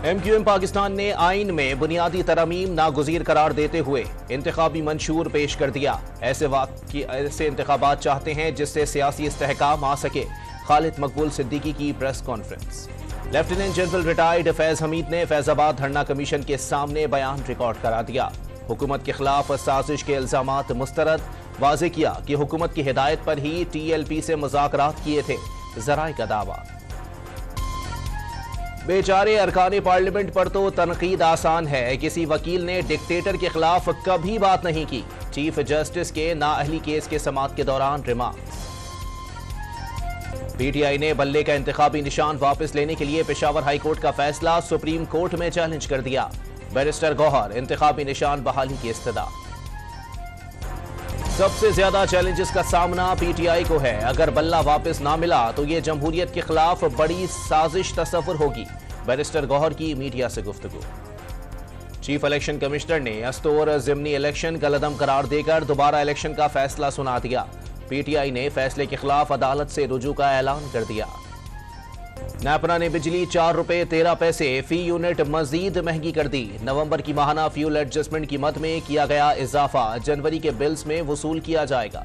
MQM Pakistan ने आइन में बुनियादी तरमीम नागुज़ीर करार देते हुए इंतखाबी मंशूर पेश कर दिया। ऐसे इंतखाबात चाहते हैं जिससे सियासी इस्तेहकाम आ सके। खालिद मकबूल सिद्दीकी की press conference. Lieutenant general retired Faiz Hamid ने फैजाबाद धरना कमीशन के सामने बयान रिकॉर्ड करा दिया। हुकूमत के खिलाफ साजिश के इल्जामात मुस्तरद। वाज़ेह किया कि हुकूमत की हिदायत पर ही TLP से मुज़ाकरात किए थे। ज़राए का दावा। बेचारे अरकान पार्लियामेंट पर तो तनकीद आसान है। किसी वकील ने डिक्टेटर के खिलाफ कभी बात नहीं की। चीफ जस्टिस के नाअहली केस के समाअत के दौरान रिमार्क्स। PTI ने बल्ले का इंतखाबी निशान वापस लेने के लिए पेशावर हाई कोर्ट का फैसला सुप्रीम कोर्ट में चैलेंज कर दिया। बैरिस्टर गौहर इंतखाबी निशान बहाली की इस्तदा। सबसे ज्यादा चैलेंजेस का सामना PTI को है। अगर बल्ला वापस ना मिला तो ये जमहूरियत के खिलाफ बड़ी साजिश तस्वुर होगी। बैरिस्टर गौहर की मीडिया से गुफ्तगू। चीफ इलेक्शन कमिश्नर ने अस्तोर जिमनी इलेक्शन कलअदम करार देकर दोबारा इलेक्शन का फैसला सुना दिया। PTI ने फैसले के खिलाफ अदालत से रुजू का ऐलान कर दिया। नेपरा ने बिजली 4 रुपए 13 पैसे फी यूनिट मजीद महंगी कर दी। नवंबर की माहाना फ्यूल एडजस्टमेंट की मद में किया गया इजाफा। जनवरी के बिल्स में वसूल किया जाएगा।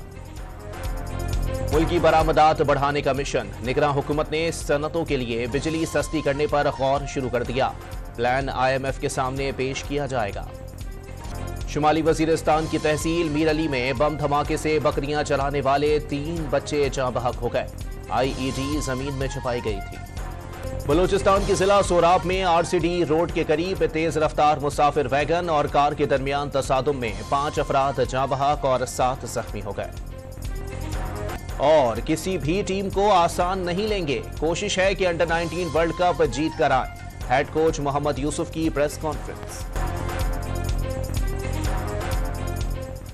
मुल्की बरामदात बढ़ाने का मिशन। निगरान हुकूमत ने सनतों के लिए बिजली सस्ती करने पर गौर शुरू कर दिया। प्लान IMF के सामने पेश किया जाएगा। शुमाली वजीरिस्तान की तहसील मीर अली में बम धमाके से बकरियां चलाने वाले 3 बच्चे जाँ बहक हो गए। IED जमीन में छुपाई गई थी। बलूचिस्तान के जिला सोराब में RCD रोड के करीब तेज रफ्तार मुसाफिर वैगन और कार के दरमियान तसादुम में 5 अफराद जाँ बहक और 7 जख्मी हो गए। और किसी भी टीम को आसान नहीं लेंगे। कोशिश है कि अंडर-19 वर्ल्ड कप जीत कर आए। हेड कोच मोहम्मद यूसुफ की प्रेस कॉन्फ्रेंस।